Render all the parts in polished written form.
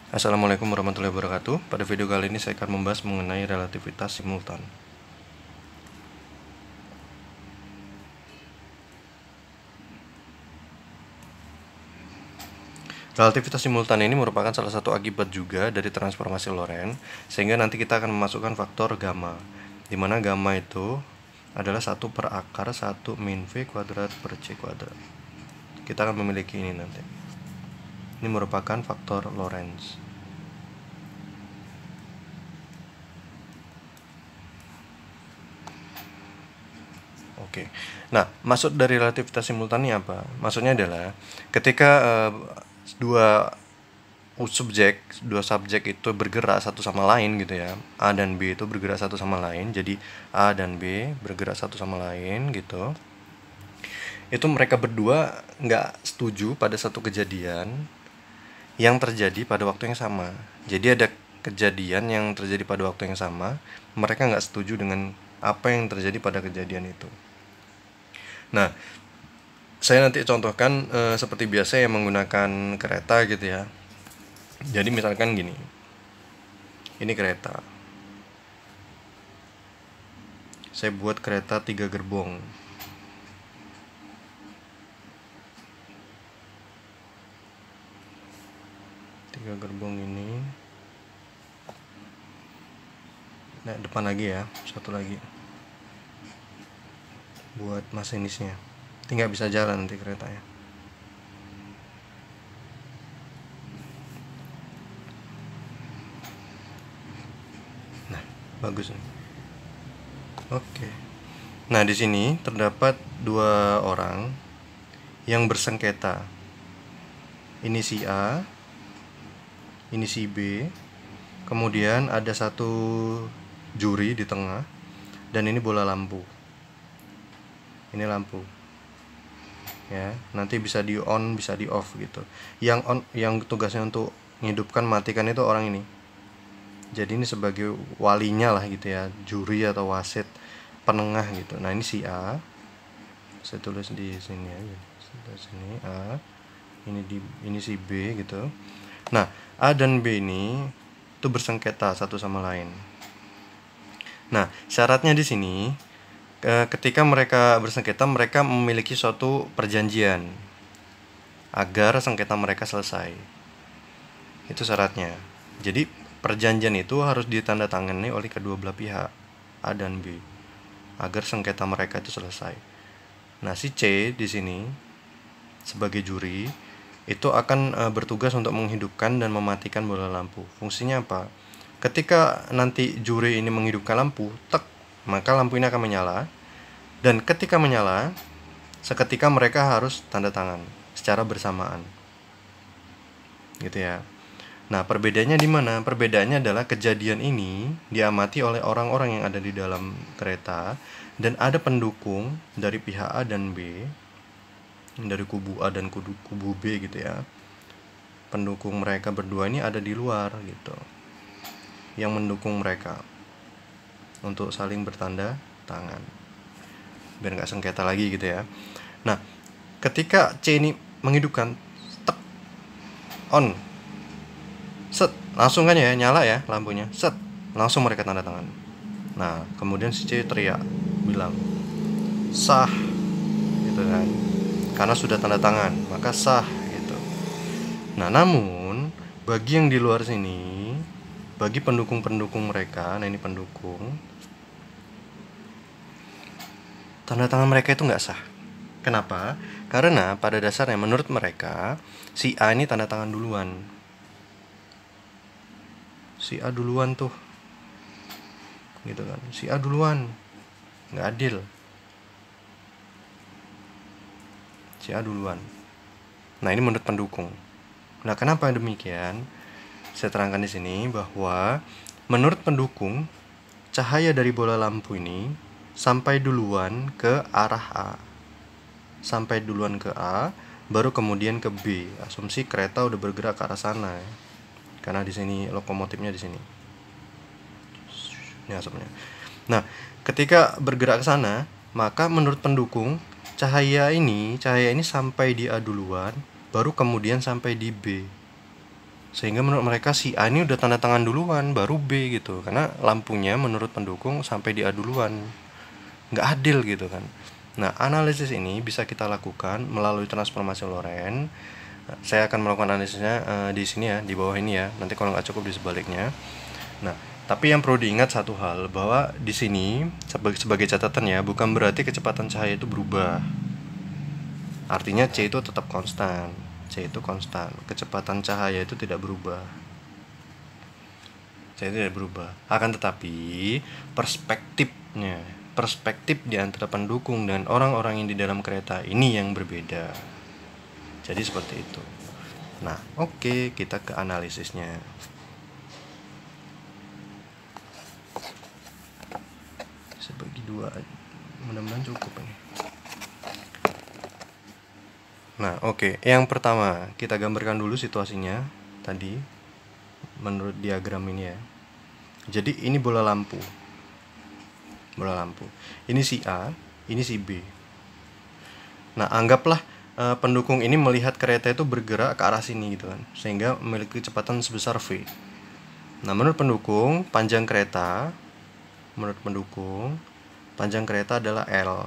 Assalamualaikum warahmatullahi wabarakatuh. Pada video kali ini saya akan membahas mengenai relativitas simultan. Relativitas simultan ini merupakan salah satu akibat juga dari transformasi Lorentz, sehingga nanti kita akan memasukkan faktor gamma, di mana gamma itu adalah 1 per akar 1 min V kuadrat per C kuadrat. Kita akan memiliki ini nanti. Ini merupakan faktor Lorentz. Oke. Nah, maksud dari relativitas simultan ini apa? Maksudnya adalah ketika dua subjek itu bergerak satu sama lain gitu ya. A dan B itu bergerak satu sama lain. Jadi A dan B bergerak satu sama lain gitu. Itu mereka berdua nggak setuju pada satu kejadian yang terjadi pada waktu yang sama. Jadi ada kejadian yang terjadi pada waktu yang sama, mereka nggak setuju dengan apa yang terjadi pada kejadian itu. Nah, saya nanti contohkan seperti biasa yang menggunakan kereta gitu ya. Jadi misalkan gini, ini kereta. Saya buat kereta 3 gerbong. Tiga gerbong ini. Nah, depan lagi ya, satu lagi. Buat masinisnya. Tinggal bisa jalan nanti keretanya. Nah, bagus nih. Oke. Nah, di sini terdapat 2 orang yang bersengketa. Ini si A, ini si B. Kemudian ada satu juri di tengah dan ini bola lampu. Ini lampu. Ya, nanti bisa di on, bisa di off gitu. Yang on, yang tugasnya untuk menghidupkan, matikan itu orang ini. Jadi ini sebagai walinya lah gitu ya, juri atau wasit penengah gitu. Nah, ini si A. Saya tulis di sini aja. Sini A. Ini si B gitu. Nah, A dan B ini itu bersengketa satu sama lain. Nah, syaratnya di sini ketika mereka bersengketa, mereka memiliki suatu perjanjian agar sengketa mereka selesai. Itu syaratnya. Jadi perjanjian itu harus ditandatangani oleh kedua belah pihak, A dan B, agar sengketa mereka itu selesai. Nah, si C di sini sebagai juri itu akan bertugas untuk menghidupkan dan mematikan bola lampu. Fungsinya apa? Ketika nanti juri ini menghidupkan lampu, tek, maka lampu ini akan menyala. Dan ketika menyala, seketika mereka harus tanda tangan secara bersamaan. Gitu ya. Nah, perbedaannya di mana? Perbedaannya adalah kejadian ini diamati oleh orang-orang yang ada di dalam kereta dan ada pendukung dari pihak A dan B, dari kubu A dan kubu B gitu ya. Pendukung mereka berdua ini ada di luar gitu, yang mendukung mereka untuk saling bertanda tangan biar nggak sengketa lagi gitu ya. Nah, ketika C ini menghidupkan, tek, on, set, langsung kan ya nyala ya lampunya, set, langsung mereka tanda tangan. Nah, kemudian si C teriak bilang sah gitu kan, karena sudah tanda tangan maka sah gitu. Nah, namun bagi yang di luar sini, bagi pendukung-pendukung mereka, nah ini pendukung, tanda tangan mereka itu nggak sah. Kenapa? Karena pada dasarnya menurut mereka si A ini tanda tangan duluan. Si A duluan tuh, gitu kan? Si A duluan, nggak adil. Si A duluan. Nah, ini menurut pendukung. Nah, kenapa demikian? Saya terangkan di sini bahwa menurut pendukung, cahaya dari bola lampu ini sampai duluan ke arah A. Sampai duluan ke A, baru kemudian ke B. Asumsi kereta udah bergerak ke arah sana ya. Karena di sini lokomotifnya di sini. Ini asapnya. Nah, ketika bergerak ke sana, maka menurut pendukung cahaya ini sampai di A duluan, baru kemudian sampai di B. Sehingga menurut mereka si A ini udah tanda tangan duluan, baru B gitu. Karena lampunya menurut pendukung sampai di A duluan. Nggak adil gitu kan. Nah, analisis ini bisa kita lakukan melalui transformasi Lorentz. Saya akan melakukan analisisnya di sini ya, di bawah ini ya. Nanti kalau nggak cukup di sebaliknya. Nah, tapi yang perlu diingat satu hal, bahwa di sini sebagai catatan ya, bukan berarti kecepatan cahaya itu berubah. Artinya C itu tetap konstan. C itu konstan. Kecepatan cahaya itu tidak berubah. C itu tidak berubah. Akan tetapi perspektif di antara pendukung dan orang-orang yang di dalam kereta ini yang berbeda. Jadi seperti itu. Nah, oke, kita ke analisisnya. Saya bagi dua, mudah-mudahan cukup ini. Nah, oke. Yang pertama, kita gambarkan dulu situasinya tadi menurut diagram ini ya. Jadi ini bola lampu. Ini si A, ini si B. Nah, anggaplah pendukung ini melihat kereta itu bergerak ke arah sini gitu kan, sehingga memiliki kecepatan sebesar V. Nah, menurut pendukung panjang kereta adalah L.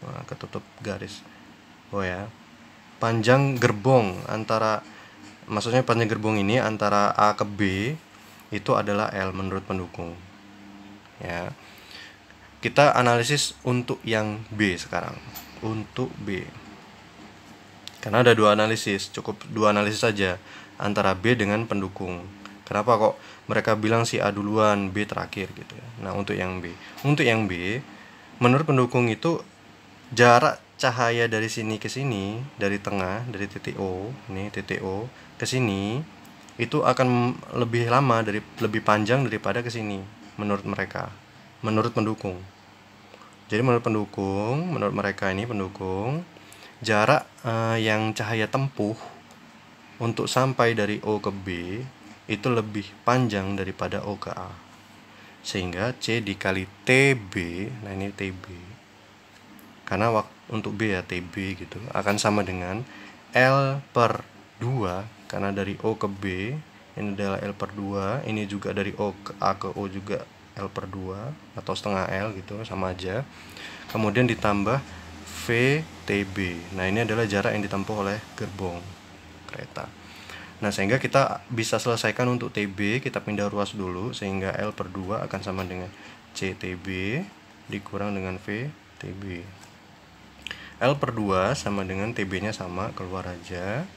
Nah, ketutup garis. Oh ya, panjang gerbong maksudnya panjang gerbong ini antara A ke B itu adalah L menurut pendukung. Ya, kita analisis untuk yang B sekarang. Untuk B, karena ada dua analisis, cukup dua analisis saja antara B dengan pendukung. Kenapa kok mereka bilang si A duluan, B terakhir gitu ya. Nah, untuk yang B, menurut pendukung itu jarak cahaya dari sini ke sini, dari tengah, dari titik O, ini titik O ke sini, itu akan lebih panjang daripada ke sini menurut mereka, menurut pendukung. Jadi menurut mereka ini pendukung, jarak yang cahaya tempuh untuk sampai dari O ke B itu lebih panjang daripada O ke A. Sehingga C dikali TB, nah ini TB. Karena untuk B ya TB gitu, akan sama dengan L per 2, karena dari O ke B ini adalah L per 2, ini juga dari O ke A ke O juga L per 2 atau setengah L gitu, sama aja. Kemudian ditambah VTB. Nah, ini adalah jarak yang ditempuh oleh gerbong kereta. Nah, sehingga kita bisa selesaikan untuk TB, kita pindah ruas dulu, sehingga L per 2 akan sama dengan CTB dikurang dengan VTB. L per 2 sama dengan TB nya sama, keluar aja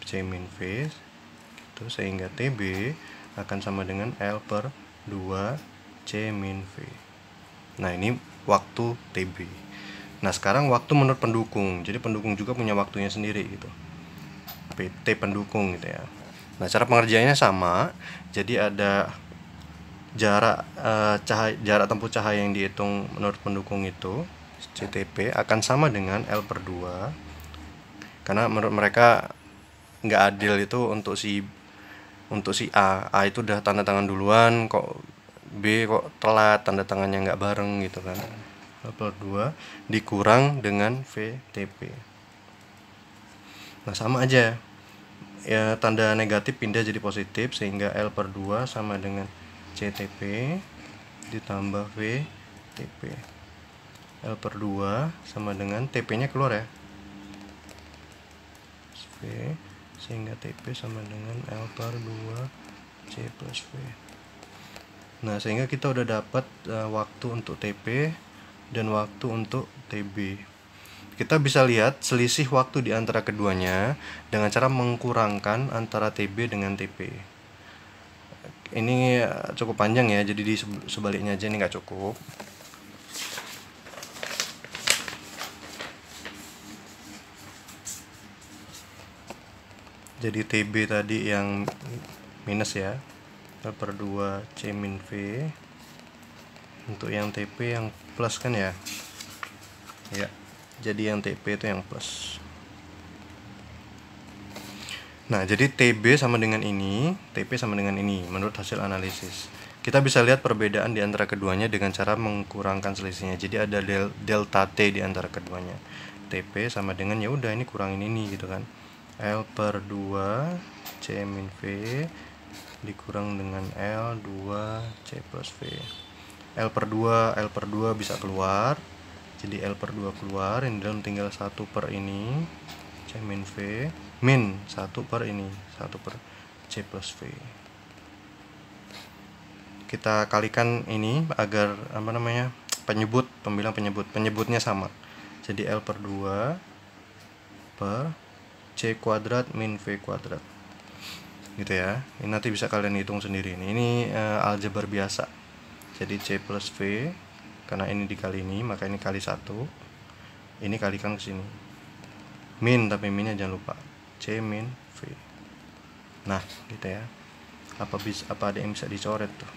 C min V gitu, sehingga TB akan sama dengan L per 2 C min V. Nah, ini waktu TB. Nah, sekarang waktu menurut pendukung. Jadi pendukung juga punya waktunya sendiri gitu, PT pendukung gitu ya. Nah, cara pengerjaannya sama. Jadi ada jarak tempuh cahaya yang dihitung menurut pendukung itu CTP akan sama dengan L per 2, karena menurut mereka nggak adil itu untuk si A itu udah tanda tangan duluan, kok B kok telat tanda tangannya nggak bareng gitu kan. L per 2 dikurang dengan VTP. Nah, sama aja ya, tanda negatif pindah jadi positif, sehingga L per 2 sama dengan CTP ditambah VTP. L per 2 sama dengan TP nya keluar ya, V, sehingga TP sama dengan L per 2 C plus V. Nah, sehingga kita udah dapat waktu untuk TP dan waktu untuk TB. Kita bisa lihat selisih waktu di antara keduanya dengan cara mengkurangkan antara TB dengan TP. Ini cukup panjang ya, jadi di sebaliknya aja, ini nggak cukup. Jadi TB tadi yang minus ya, L per 2 C min V. Untuk yang TP yang plus kan ya. Ya, jadi yang TP itu yang plus. Nah, jadi TB sama dengan ini, TP sama dengan ini menurut hasil analisis. Kita bisa lihat perbedaan di antara keduanya dengan cara mengkurangkan selisihnya. Jadi ada delta T di antara keduanya. TP sama dengan ya udah ini kurangin ini gitu kan. L per 2 C min V dikurang dengan L 2 C plus V. L per 2 bisa keluar, jadi L per 2 keluar, ini dalam tinggal 1 per ini C min V min 1 per ini 1 per C plus V. Kita kalikan ini agar penyebutnya sama. Jadi L per 2 per C kuadrat min V kuadrat, gitu ya. Ini nanti bisa kalian hitung sendiri. Ini aljabar biasa. Jadi C plus V, karena ini dikali ini, maka ini kali 1. Ini kalikan ke sini. Min, tapi minnya jangan lupa. C min V. Nah, gitu ya. Apa ada yang bisa dicoret tuh?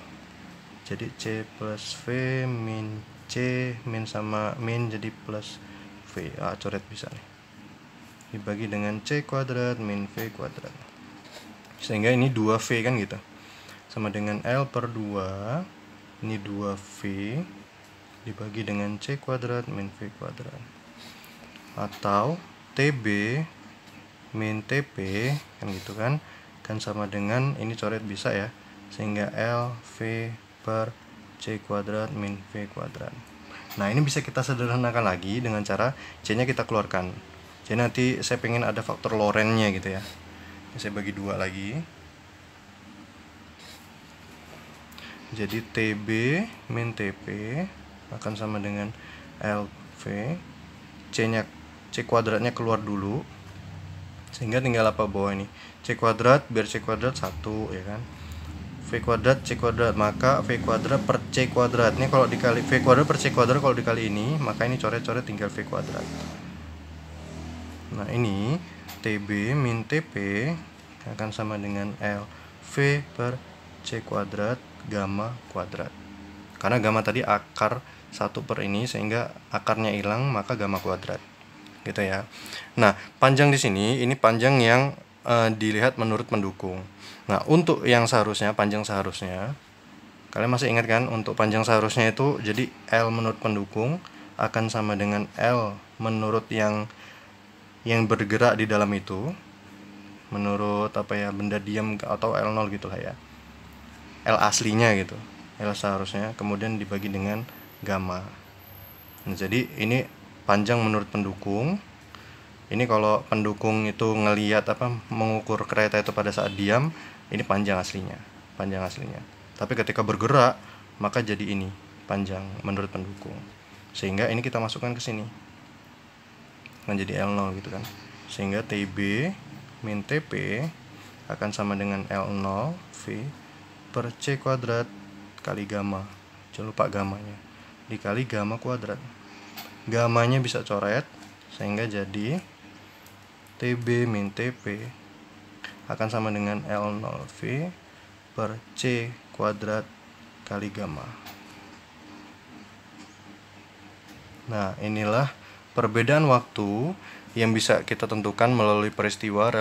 Jadi C plus V min C min sama min jadi plus V. Coret bisa nih. Dibagi dengan C kuadrat min V kuadrat. Sehingga ini 2V kan gitu. Sama dengan L per 2. Ini 2V dibagi dengan C kuadrat min V kuadrat. Atau TB min TP kan gitu kan. Kan sama dengan ini coret bisa ya. Sehingga LV per C kuadrat min V kuadrat. Nah, ini bisa kita sederhanakan lagi dengan cara C-nya kita keluarkan. Jadi nanti saya pengen ada faktor Lorentz-nya gitu ya. Saya bagi 2 lagi. Jadi TB min TP akan sama dengan LV. C kuadratnya keluar dulu. Sehingga tinggal apa bawah ini? C kuadrat biar C kuadrat 1 ya kan. V kuadrat C kuadrat, maka V kuadrat per C kuadrat. Ini kalau dikali V kuadrat per C kuadrat, kalau dikali ini, maka ini coret-coret tinggal V kuadrat. Nah, ini TB min TP akan sama dengan LV per C kuadrat gamma kuadrat. Karena gamma tadi akar 1 per ini, sehingga akarnya hilang, maka gamma kuadrat. Gitu ya. Nah, panjang di sini, ini panjang yang dilihat menurut pendukung. Nah, untuk yang panjang seharusnya, kalian masih ingat kan, untuk panjang seharusnya itu jadi L menurut pendukung akan sama dengan L menurut yang bergerak di dalam itu, menurut benda diam atau L0 gitu lah ya. L aslinya gitu, L seharusnya, kemudian dibagi dengan gamma. Nah, jadi ini panjang menurut pendukung. Ini kalau pendukung itu ngelihat mengukur kereta itu pada saat diam, ini panjang aslinya. Tapi ketika bergerak, maka jadi ini panjang menurut pendukung. Sehingga ini kita masukkan ke sini. Kan jadi L0 gitu kan. Sehingga TB min TP akan sama dengan L0 V per C kuadrat kali gamma. Jangan lupa gammanya. Dikali gamma kuadrat. Gammanya bisa coret, sehingga jadi TB min TP akan sama dengan L0V per C kuadrat kali gamma. Nah, inilah perbedaan waktu yang bisa kita tentukan melalui peristiwa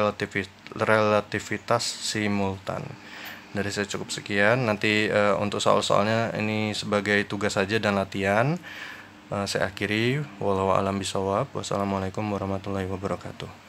relativitas simultan. Dari saya cukup sekian. Nanti untuk soal-soalnya ini sebagai tugas saja dan latihan. Saya akhiri. Wallahu a'lam bishawab. Wassalamualaikum warahmatullahi wabarakatuh.